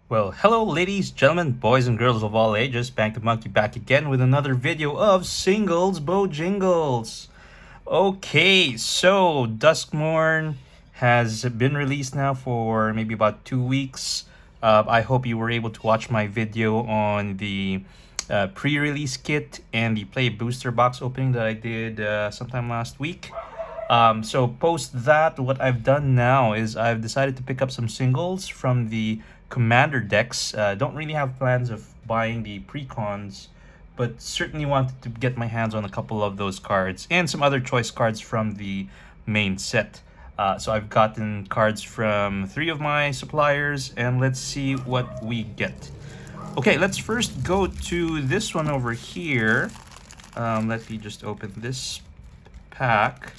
Well, hello, ladies, gentlemen, boys, and girls of all ages. Bank the Monkey back again with another video of Singles Bojingles. Okay, so Duskmourn has been released now for maybe about 2 weeks. I hope you were able to watch my video on the pre-release kit and the Play Booster box opening that I did sometime last week. So post that, what I've done now is I've decided to pick up some singles from the Commander decks. Don't really have plans of buying the precons, but certainly wanted to get my hands on a couple of those cards and some other choice cards from the main set. So I've gotten cards from 3 of my suppliers, and let's see what we get. Okay, let's first go to this one over here. Let me just open this pack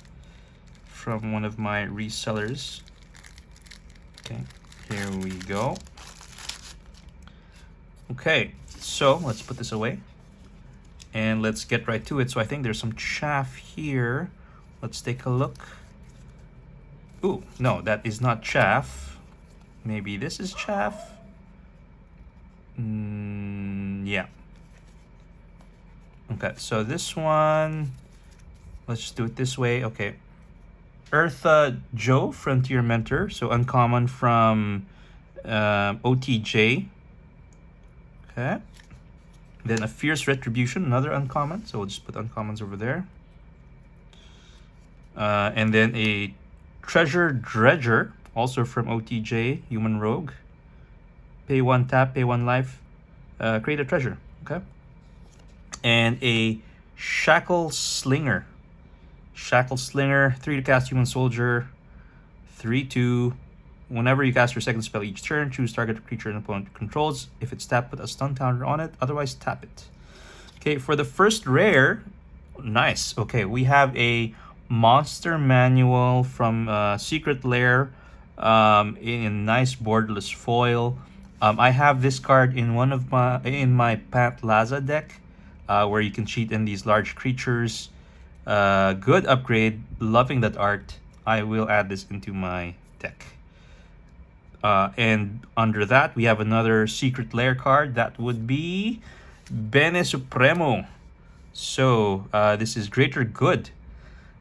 from one of my resellers. Okay, here we go. Okay, so let's put this away and let's get right to it. So I think there's some chaff here. Let's take a look. Ooh, no, that is not chaff. Maybe this is chaff. Yeah. Okay, so this one, let's just do it this way. Okay. Eartha Joe, Frontier Mentor, so uncommon from OTJ. Okay. Then a Fierce Retribution, another uncommon, so we'll just put uncommons over there. And then a Treasure Dredger, also from OTJ, Human Rogue. Pay 1 tap, pay 1 life, create a treasure. Okay. And a Shackle Slinger. Shackle Slinger, 3 to cast Human Soldier, 3/2. Whenever you cast your second spell each turn, choose target creature an opponent controls. If it's tapped, put a stun counter on it. Otherwise, tap it. Okay, for the first rare, nice. Okay, we have a monster manual from Secret Lair in nice borderless foil. I have this card in my Pat Laza deck, where you can cheat in these large creatures. Good upgrade, loving that art. I will add this into my deck. And under that, we have another Secret Lair card. That would be Bene Supremo. So this is Greater Good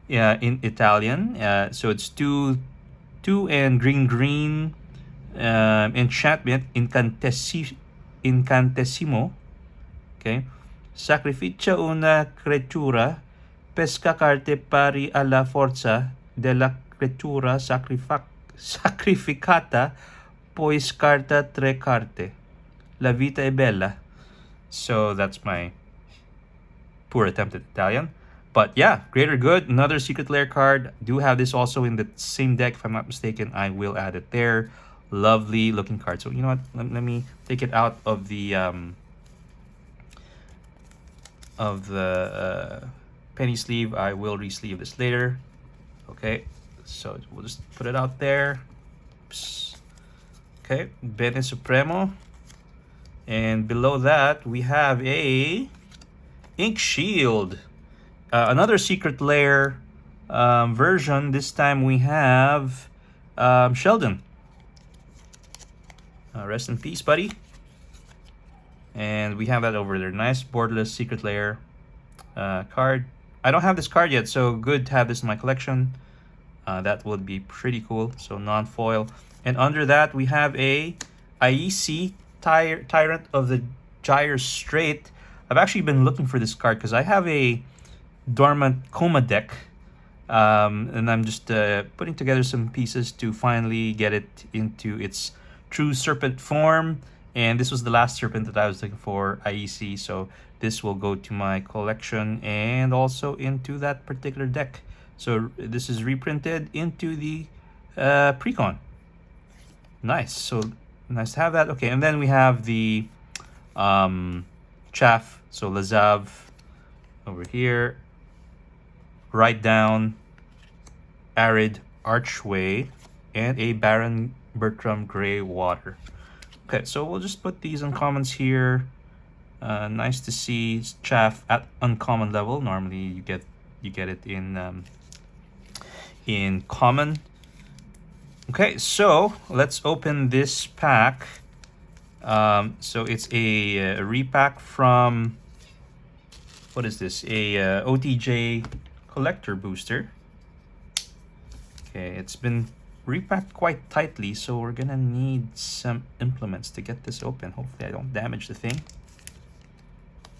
in Italian. So it's two and green enchantment incantesimo. Okay. Sacrificia una creatura, pesca carte pari alla forza della creatura sacrificata, poi scarta 3 carte. La vita è bella. So that's my poor attempt at Italian. But yeah, Greater Good, another Secret Lair card. Do have this also in the same deck, if I'm not mistaken. I will add it there. Lovely looking card. So you know what? Let me take it out of the penny sleeve. I will re-sleeve this later. Okay, so we'll just put it out there. Oops. Okay, Bene Supremo. And below that, we have a Ink Shield. Another Secret Lair version. This time we have Sheldon. Rest in peace, buddy. And we have that over there. Nice borderless Secret Lair card. I don't have this card yet, so good to have this in my collection. That would be pretty cool. So non-foil. And under that, we have a IEC Tyrant of the Gyre Strait. I've actually been looking for this card because I have a Dormant Coma deck. And I'm just putting together some pieces to finally get it into its true serpent form. And this was the last serpent that I was looking for, IEC. So this will go to my collection and also into that particular deck. So this is reprinted into the precon. Nice. So nice to have that. Okay, and then we have the chaff. So Lazav over here. Right down, Arid Archway, and a Baron Bertram Grey Water. Okay, so we'll just put these uncommons here. Nice to see chaff at uncommon level. Normally you get it in common. Okay, so let's open this pack. So it's a repack from, what is this? A OTJ collector booster. Okay, it's been repacked quite tightly, so we're gonna need some implements to get this open. Hopefully I don't damage the thing.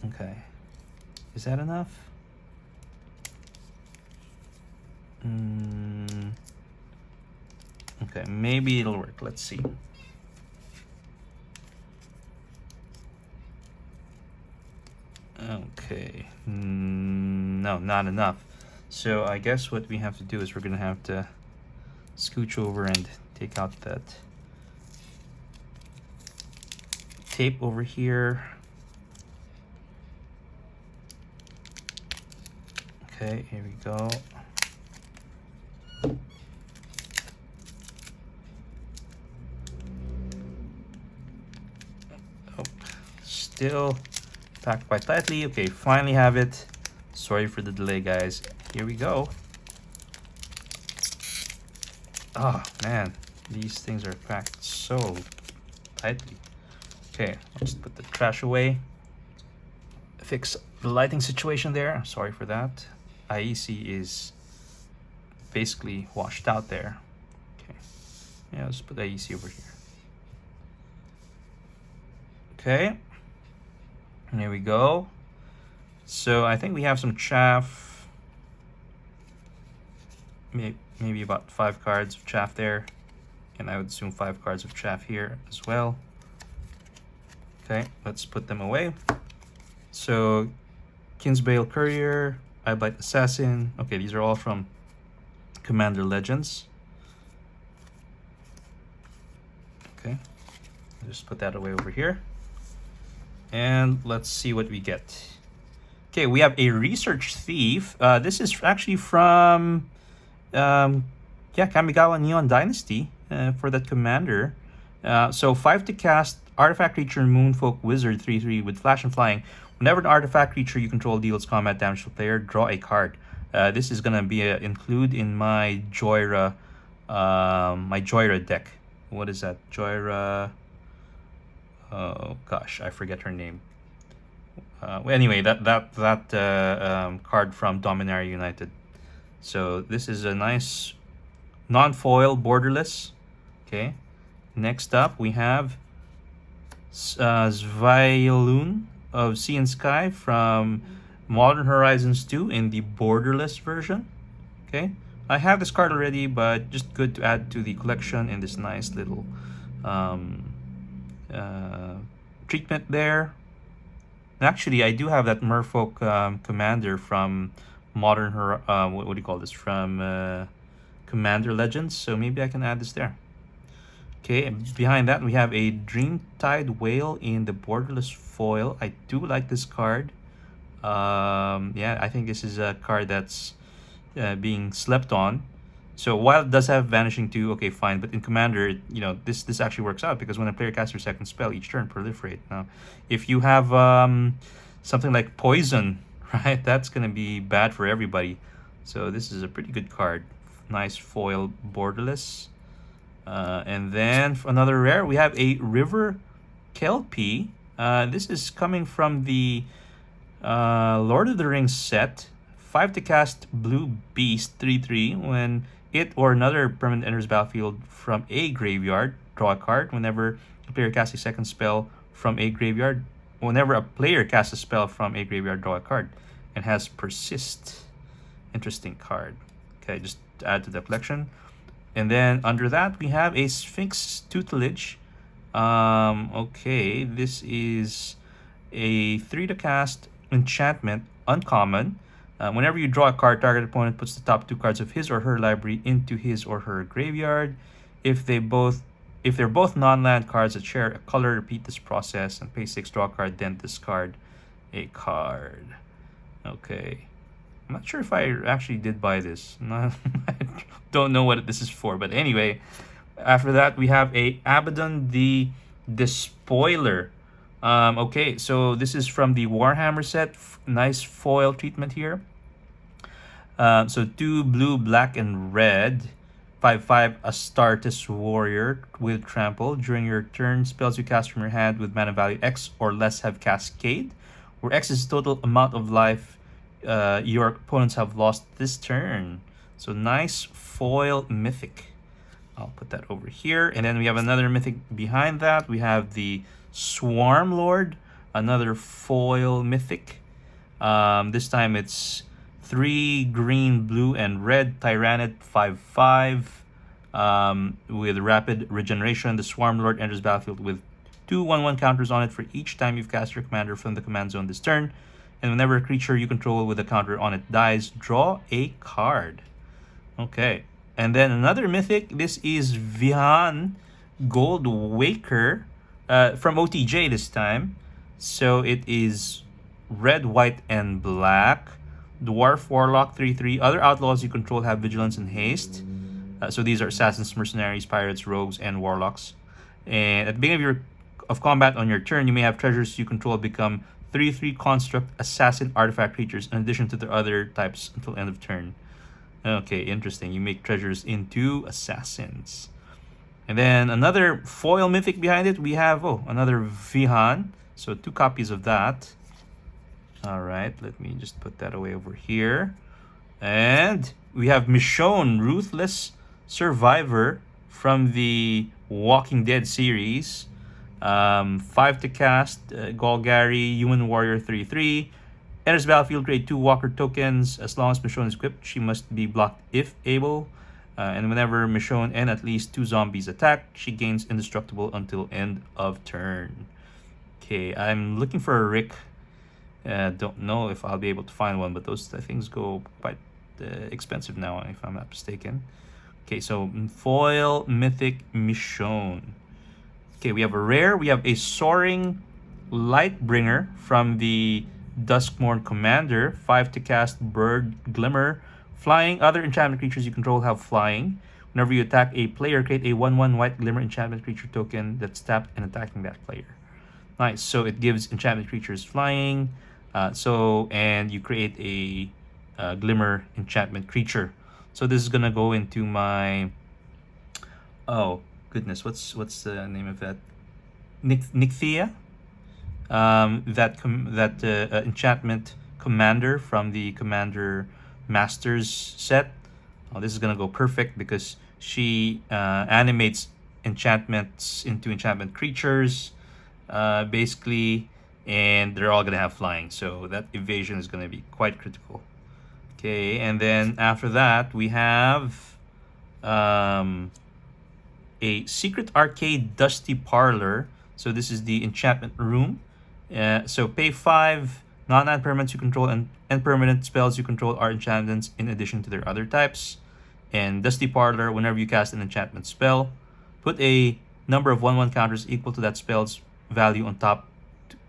Okay, is that enough? Okay, maybe it'll work. Let's see. Okay, no, not enough. So I guess what we have to do is we're gonna have to scooch over and take out that tape over here. Okay, here we go. Oh, still packed quite tightly. Okay, finally have it. Sorry for the delay, guys. Here we go. Oh man, these things are packed so tightly. Okay, let's put the trash away. Fix the lighting situation there. Sorry for that. IEC is basically washed out there. Okay, yeah, let's put IEC over here. Okay, and here we go. So I think we have some chaff. Maybe about 5 cards of chaff there, and I would assume 5 cards of chaff here as well. Okay, let's put them away. So Kinsbale Courier, Eyeblight Assassin. Okay, these are all from Commander Legends. Okay, I'll just put that away over here. And let's see what we get. Okay, we have a Research Thief. This is actually from Kamigawa Neon Dynasty for that commander. So 5 to cast artifact creature Moonfolk Wizard 3/3 with flash and flying. Whenever an artifact creature you control deals combat damage to the player, draw a card. This is gonna be include in my Joyra deck. What is that? Joyra. Oh gosh, I forget her name. Anyway, that card from Dominaria United. So this is a nice non-foil borderless. Okay, next up we have Sviolun of Sea and Sky from Modern Horizons 2 in the borderless version. Okay, I have this card already, but just good to add to the collection in this nice little treatment there. Actually, I do have that Merfolk commander from Modern what do you call this, from Commander Legends, so maybe I can add this there. Okay, and behind that we have a Dreamtide Whale in the borderless foil. I do like this card. Yeah, I think this is a card that's being slept on. So while it does have Vanishing 2, okay, fine, but in Commander, you know, this actually works out because when a player casts their second spell each turn, proliferate. Now, if you have something like Poison, right, that's going to be bad for everybody. So this is a pretty good card. Nice foil borderless. And then for another rare, we have a River Kelpie. This is coming from the Lord of the Rings set. 5 to cast Blue Beast 3/3. When it or another permanent enters battlefield from a graveyard, draw a card. Whenever a player casts a second spell from a graveyard, whenever a player casts a spell from a graveyard, draw a card. And has Persist. Interesting card. Okay, just to add to the collection. And then under that we have a Sphinx Tutelage. Okay, this is a 3 to cast enchantment, uncommon. Whenever you draw a card, target opponent puts the top 2 cards of his or her library into his or her graveyard. If they're both non-land cards that share a color, repeat this process and pay 6, draw a card, then discard a card. Okay. I'm not sure if I actually did buy this. I don't know what this is for, but anyway, after that we have a Abaddon the Despoiler. Okay, so this is from the Warhammer set. Nice foil treatment here. So 2 blue, black, and red 5/5 Astartes Warrior with Trample. During your turn, spells you cast from your hand with mana value X or less have Cascade, where X is the total amount of life your opponents have lost this turn. So nice foil mythic. I'll put that over here. And then we have another mythic behind that. We have the Swarm Lord, another foil mythic. This time it's 3 green, blue, and red Tyrannid 5/5 with rapid regeneration. The Swarm Lord enters battlefield with 2 1/1 counters on it for each time you've cast your commander from the command zone this turn. And whenever a creature you control with a counter on it dies, draw a card. Okay. And then another mythic. This is Vihan Gold Waker from OTJ this time. So it is red, white, and black. Dwarf Warlock 3/3. Other outlaws you control have vigilance and haste. So these are assassins, mercenaries, pirates, rogues, and warlocks. And at the beginning of combat on your turn, you may have treasures you control become 3/3 construct assassin artifact creatures in addition to the other types until end of turn. Okay, interesting. You make treasures into assassins. And then another foil mythic behind it. We have another Vihan. So 2 copies of that. All right, let me just put that away over here. And we have Michonne, Ruthless Survivor from the Walking Dead series. 5 to cast, Golgari, Human Warrior 3/3. Enters battlefield, create 2 Walker tokens. As long as Michonne is equipped, she must be blocked if able. And whenever Michonne and at least 2 zombies attack, she gains indestructible until end of turn. Okay, I'm looking for a Rick. Don't know if I'll be able to find one, but those things go quite expensive now, if I'm not mistaken. Okay, so foil mythic Michonne. Okay, we have a rare. We have a Soaring Lightbringer from the Duskmourn Commander. 5 to cast, Bird Glimmer. Flying. Other enchantment creatures you control have flying. Whenever you attack a player, create a 1/1 White Glimmer enchantment creature token that's tapped and attacking that player. Nice. So it gives enchantment creatures flying. And you create a Glimmer enchantment creature. So this is gonna go into my. Oh goodness, what's the name of that? Nixthea. That enchantment commander from the Commander Masters set. Oh, this is gonna go perfect because she animates enchantments into enchantment creatures, basically, and they're all gonna have flying. So that evasion is gonna be quite critical. Okay, and then after that we have a Secret Arcade Dusty Parlor. So this is the enchantment room. So pay 5 non-land permanents you control and permanent spells you control are enchantments in addition to their other types. And Dusty Parlor, whenever you cast an enchantment spell, put a number of 1/1 counters equal to that spell's value on top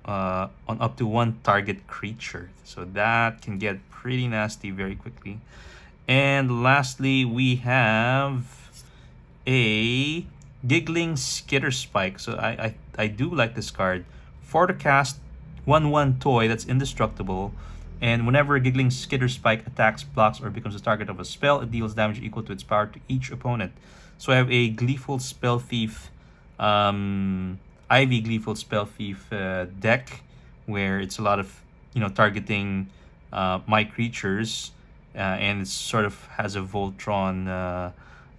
on up to 1 target creature. So that can get pretty nasty very quickly. And lastly, we have a Giggling Skitter Spike. So I do like this card. 4 to cast, 1/1 toy that's indestructible. And whenever a Giggling Skitter Spike attacks, blocks, or becomes the target of a spell, it deals damage equal to its power to each opponent. So I have a Gleeful Spell Thief, Ivy Gleeful Spell Thief deck, where it's a lot of targeting my creatures, and it sort of has a Voltron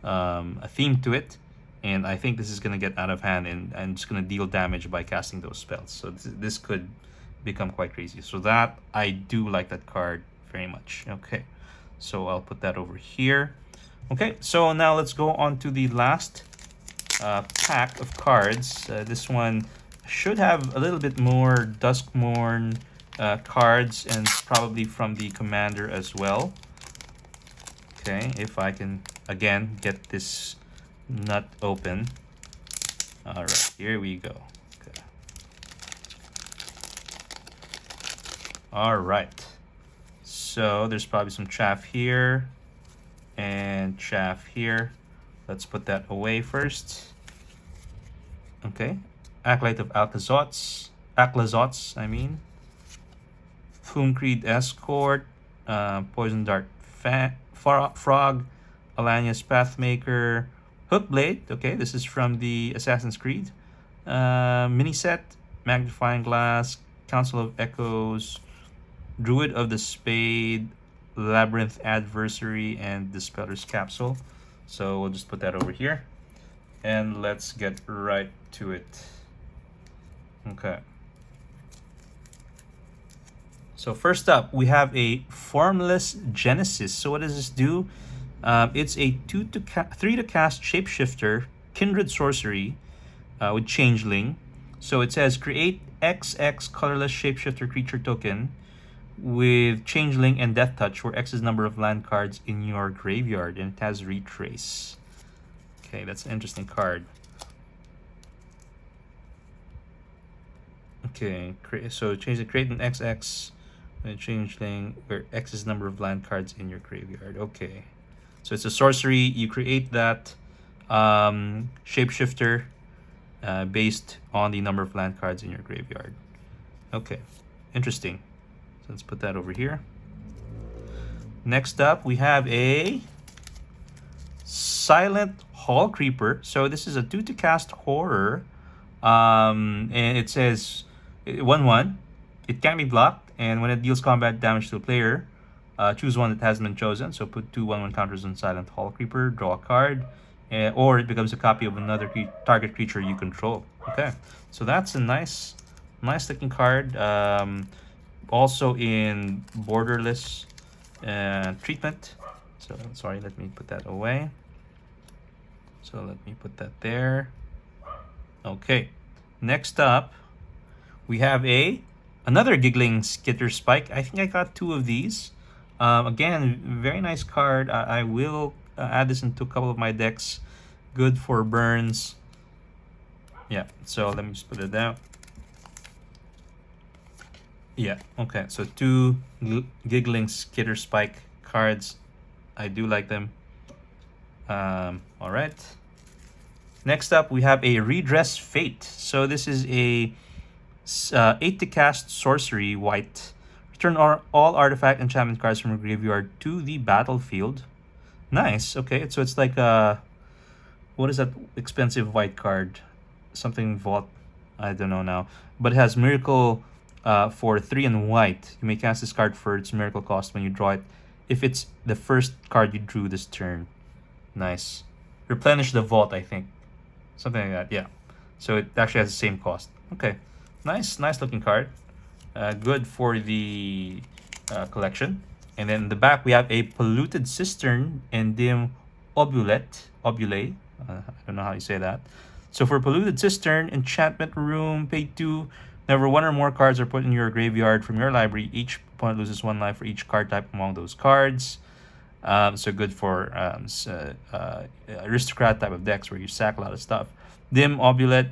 a theme to it. And I think this is going to get out of hand and just going to deal damage by casting those spells. So this could become quite crazy. So that, I do like that card very much. Okay, so I'll put that over here. Okay, so now let's go on to the last pack of cards. This one should have a little bit more Duskmourn cards, and probably from the Commander as well. Okay, if I can again get this nut open. All right, here we go. Okay. All right, so there's probably some chaff here and chaff here. Let's put that away first. Okay, Acolyte of Aclazots, I mean. Flume Creed Escort, Poison Dart Frog, Alania's Pathmaker, Hookblade. Okay, this is from the Assassin's Creed. Mini set, Magnifying Glass, Council of Echoes, Druid of the Spade, Labyrinth Adversary, and Dispeller's Capsule. So we'll just put that over here. And let's get right to it. Okay. So first up, we have a Formless Genesis. So what does this do? It's a 3 to cast Shapeshifter, Kindred Sorcery with Changeling. So it says create XX colorless Shapeshifter creature token with Changeling and Death Touch, where X is number of land cards in your graveyard, and it has Retrace. Okay, that's an interesting card. Okay, so change the create an XX Changeling where X is number of land cards in your graveyard. Okay, so it's a sorcery. You create that shapeshifter based on the number of land cards in your graveyard. Okay, interesting. So let's put that over here. Next up, we have a Silent Hall Creeper. So this is a 2 to cast horror. And it says 1/1. It can be blocked, and when it deals combat damage to a player, choose one that hasn't been chosen. So put 2 1/1 counters on Silent Hall Creeper, draw a card, or it becomes a copy of another target creature you control. Okay, so that's a nice looking card. Also in borderless treatment. So sorry, let me put that away. So let me put that there. Okay, next up, we have another Giggling Skitter Spike. I think I got 2 of these. Again, very nice card. I will add this into a couple of my decks. Good for burns. Yeah, so let me just put it down. Yeah, okay, so 2 Giggling Skitter Spike cards. I do like them. All right. Next up, we have a Redress Fate. So this is a 8 to cast sorcery, white. Return all artifact enchantment cards from your graveyard to the battlefield. Nice. Okay, so it's like what is that expensive white card? Something Vault. I don't know now. But it has Miracle for 3 and white. You may cast this card for its Miracle cost when you draw it, if it's the first card you drew this turn. Nice. Replenish the Vault, I think. Something like that, yeah. So it actually has the same cost. Okay, nice looking card. Good for the collection. And then in the back, we have a Polluted Cistern and Dim Obule. I don't know how you say that. So for Polluted Cistern, Enchantment Room, pay 2. Whenever 1 or more cards are put in your graveyard from your library, each opponent loses 1 life for each card type among those cards. So good for aristocrat type of decks where you sack a lot of stuff. Dim Obulette,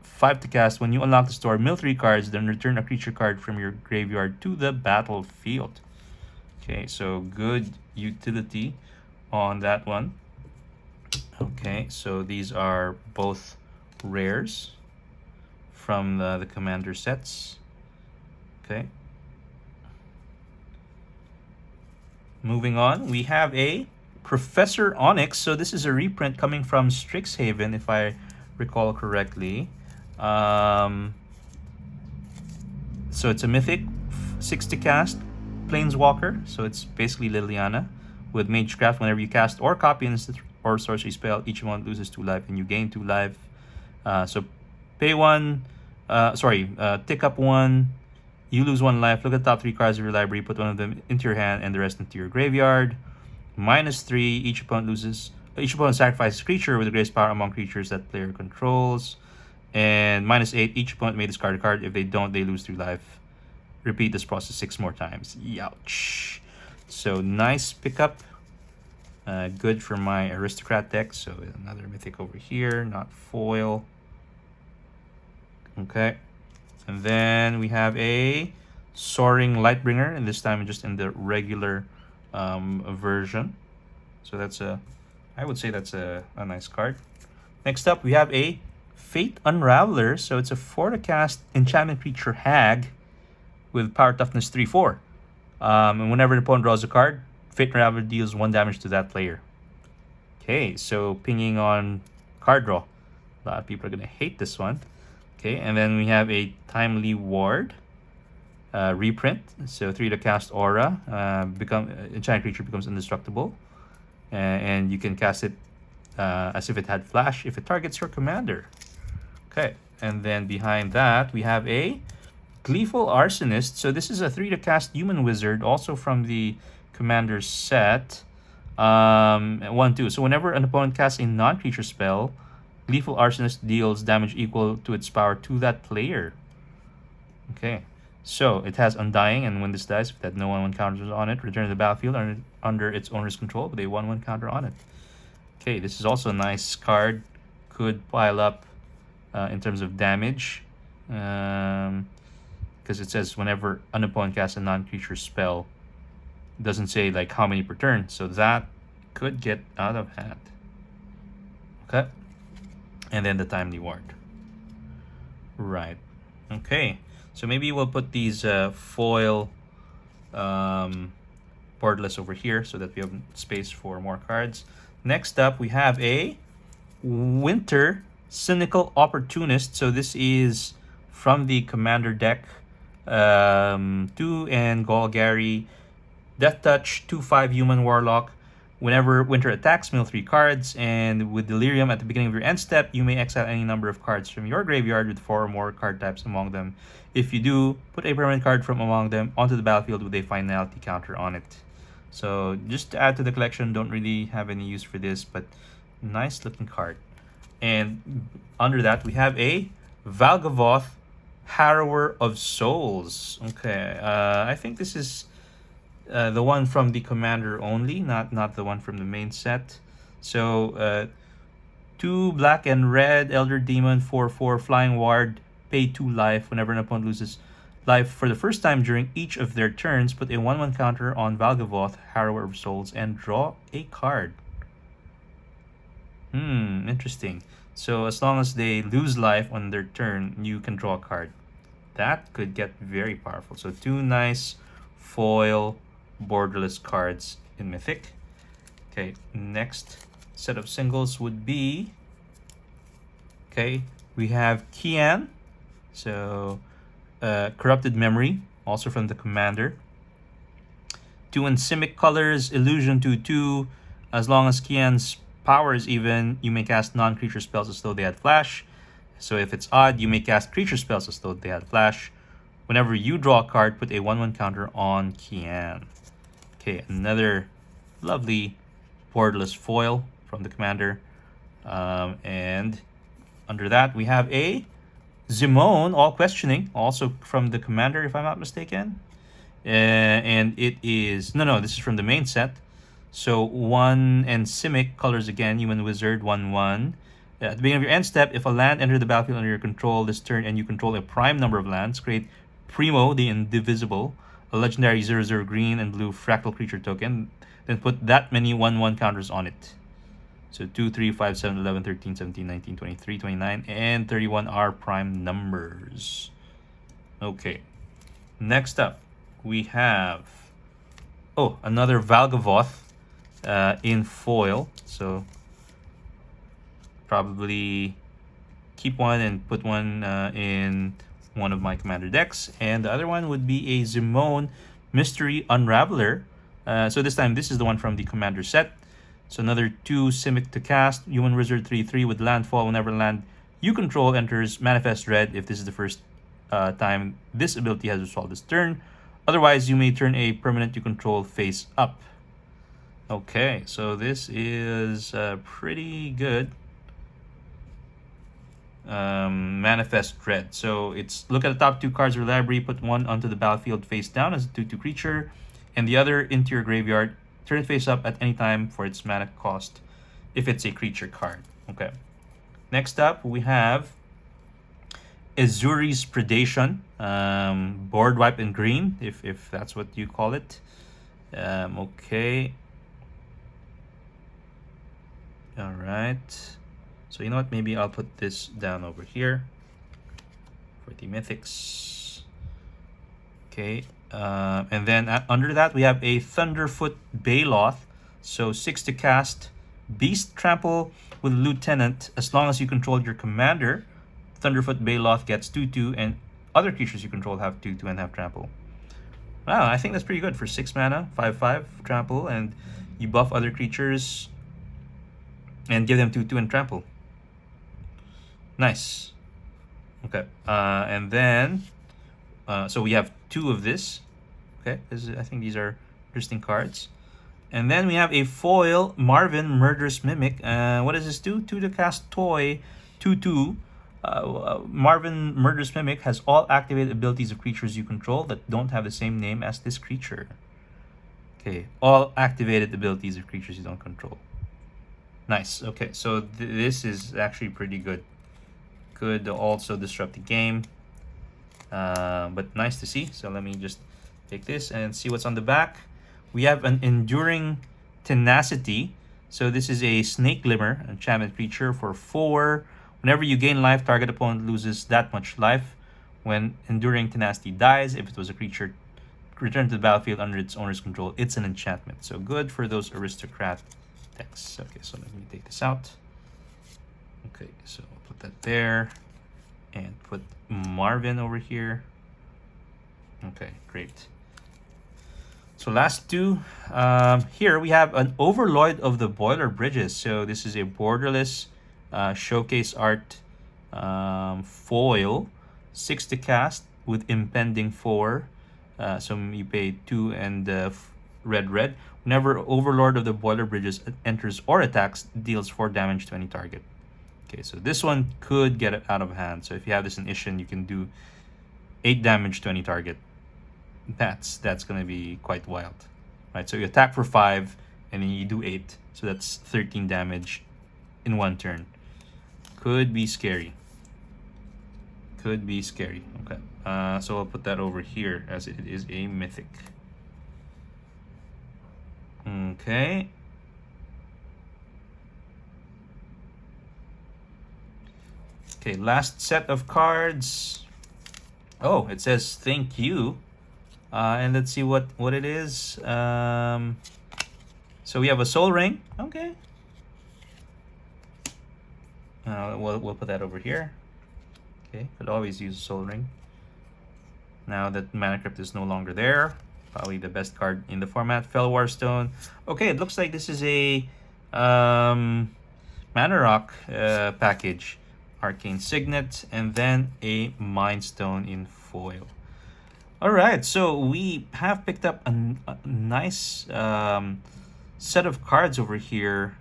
5 to cast. When you unlock the store, mill 3 cards, then return a creature card from your graveyard to the battlefield. Okay, so good utility on that one. Okay, so these are both rares from the commander sets. Okay. Moving on, we have a Professor Onyx. So this is a reprint coming from Strixhaven, if I recall correctly. So it's a mythic, 6 to cast, Planeswalker. So it's basically Liliana with Magecraft. Whenever you cast or copy an instant or sorcery spell, each one loses 2 life and you gain 2 life. So pay 1, tick up 1. You lose 1 life. Look at the top 3 cards of your library. Put 1 of them into your hand and the rest into your graveyard. -3. Each opponent sacrifices a creature with the greatest power among creatures that player controls. And -8. Each opponent may discard a card. If they don't, they lose 3 life. Repeat this process 6 more times. Youch. So nice pickup. Good for my aristocrat deck. So another mythic over here, not foil. Okay. And then we have a Soaring Lightbringer, and this time just in the regular version. So that's I would say that's a nice card. Next up, we have a Fate Unraveler. So it's a 4 to cast enchantment creature hag with power toughness 3/4. And whenever an opponent draws a card, Fate Unraveler deals 1 damage to that player. Okay, so pinging on card draw. A lot of people are gonna hate this one. Okay, and then we have a Timely Ward reprint. So 3 to cast Aura. Enchanted creature becomes indestructible, and you can cast it as if it had flash if it targets your commander. Okay, and then behind that we have a Gleeful Arsonist. So this is a 3 to cast human wizard, also from the commander set. 1/2. So whenever an opponent casts a non-creature spell, Gleeful Arsonist deals damage equal to its power to that player. Okay, so it has Undying, and when this dies, if it had no 1/1 counters on it, return to the battlefield under its owner's control with a 1/1 counter on it. Okay, this is also a nice card. Could pile up in terms of damage, because it says whenever an opponent casts a non-creature spell. It doesn't say like how many per turn, so that could get out of hand. Okay, and then the Timely Ward. Right. Okay, so maybe we'll put these foil borderless over here so that we have space for more cards. Next up, we have a Winter Cynical Opportunist. So this is from the commander deck. 2 and Golgari. Death Touch, 2/5 Human Warlock. Whenever Winter attacks, mill 3 cards, and with Delirium at the beginning of your end step, you may exile any number of cards from your graveyard with 4 or more card types among them. If you do, put a permanent card from among them onto the battlefield with a finality counter on it. So just to add to the collection, don't really have any use for this, but nice looking card. And under that, we have a Valgavoth, Harrower of Souls. Okay, I think this is the one from the commander only, not the one from the main set. So 2 black and red, Elder Demon, 4/4 Flying Ward, pay 2 life. Whenever an opponent loses life for the first time during each of their turns, put a 1/1 counter on Valgavoth, Harrower of Souls, and draw a card. Interesting. So as long as they lose life on their turn, you can draw a card. That could get very powerful. So 2 nice foil borderless cards in Mythic. Okay, next set of singles would be, okay, we have Kian. So Corrupted Memory, also from the commander. 2 in Simic colors, Illusion 2/2. As long as Kian's power is even, you may cast non-creature spells as though they had flash. So if it's odd, you may cast creature spells as though they had flash. Whenever you draw a card, put a 1/1 counter on Kian. Okay, another lovely borderless foil from the commander. And under that, we have a Zimone, All Questioning, also from the commander, if I'm not mistaken. And it is, no, this is from the main set. So 1 and Simic colors again, Human Wizard, 1/1. At the beginning of your end step, if a land enters the battlefield under your control this turn and you control a prime number of lands, create Primo, the Indivisible, a legendary 0/0 green and blue fractal creature token, then put that many 1/1 counters on it. So 2, 3, 5, 7, 11, 13, 17, 19, 23, 29, and 31 are prime numbers. Okay. Next up, we have another Valgavoth in foil. So probably keep one and put one in one of my commander decks, and the other one would be a Zimone Mystery Unraveler. So this time, this is the one from the commander set. So another 2 Simic to cast, Human Wizard 3/3 with landfall. Whenever land you control enters Manifest Red, if this is the first time this ability has resolved this turn. Otherwise, you may turn a permanent you control face up. Okay, so this is pretty good. Manifest Red. So it's look at the top 2 cards of your library, put one onto the battlefield face down as a 2/2 creature, and the other into your graveyard. Turn it face up at any time for its mana cost if it's a creature card. Okay. Next up, we have Azuri's Predation. Board wipe in green, if that's what you call it. Okay. All right. So you know what? Maybe I'll put this down over here for the mythics. Okay. And then under that, we have a Thunderfoot Baloth. So 6 to cast, Beast Trample with Lieutenant. As long as you control your commander, Thunderfoot Baloth gets 2/2, and other creatures you control have 2/2 and have trample. Wow, I think that's pretty good for 6 mana, 5/5 trample, and you buff other creatures and give them 2/2 and trample. Nice. Okay, and then so we have 2 of this. Okay, I think these are interesting cards. And then we have a foil Marvin Murderous Mimic. What does this do? 2 to cast Toy, 2/2. Marvin Murderous Mimic has all activated abilities of creatures you control that don't have the same name as this creature. Okay, all activated abilities of creatures you don't control. Nice. Okay, so this is actually pretty good. Could also disrupt the game, but nice to see. So let me just take this and see what's on the back. We have an Enduring Tenacity. So this is a Snake Glimmer, enchantment creature for 4. Whenever you gain life, target opponent loses that much life. When Enduring Tenacity dies, if it was a creature returned to the battlefield under its owner's control, it's an enchantment. So good for those aristocrat decks. Okay, so let me take this out. Okay, so I'll put that there and put Marvin over here. Okay, great. So last 2, here we have an Overlord of the Boiler Bridges. So this is a borderless showcase art foil, 6 to cast with impending 4. So you pay 2 and red. Whenever Overlord of the Boiler Bridges enters or attacks, deals 4 damage to any target. Okay, so this one could get it out of hand. So if you have this in Ishin, you can do 8 damage to any target. That's going to be quite wild, right? So you attack for 5 and then you do 8, so that's 13 damage in 1 turn. Could be scary. Okay, so I'll put that over here as it is a mythic. Okay, last set of cards. Oh, it says thank you. And let's see what it is. So we have a Soul Ring. Okay. We'll put that over here. Okay, could always use a Soul Ring. Now that Mana Crypt is no longer there, probably the best card in the format. Fellwar Stone. Okay, it looks like this is a Mana Rock package. Arcane Signet, and then a Mind Stone in foil. Alright, so we have picked up a nice set of cards over here.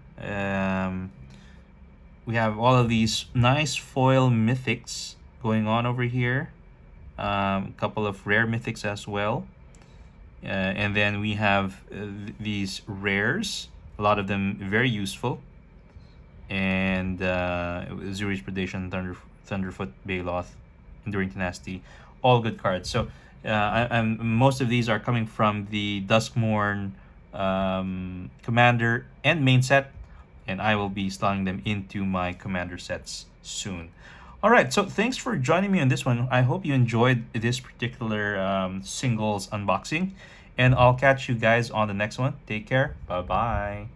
We have all of these nice foil mythics going on over here. A couple of rare mythics as well. And then we have these rares, a lot of them very useful. And Zuri's Predation, Thunderfoot Baloth, Enduring Tenacity, all good cards. So most of these are coming from the Duskmourn Commander and main set, and I will be slotting them into my Commander sets soon. Alright, so thanks for joining me on this one. I hope you enjoyed this particular singles unboxing, and I'll catch you guys on the next one. Take care. Bye-bye.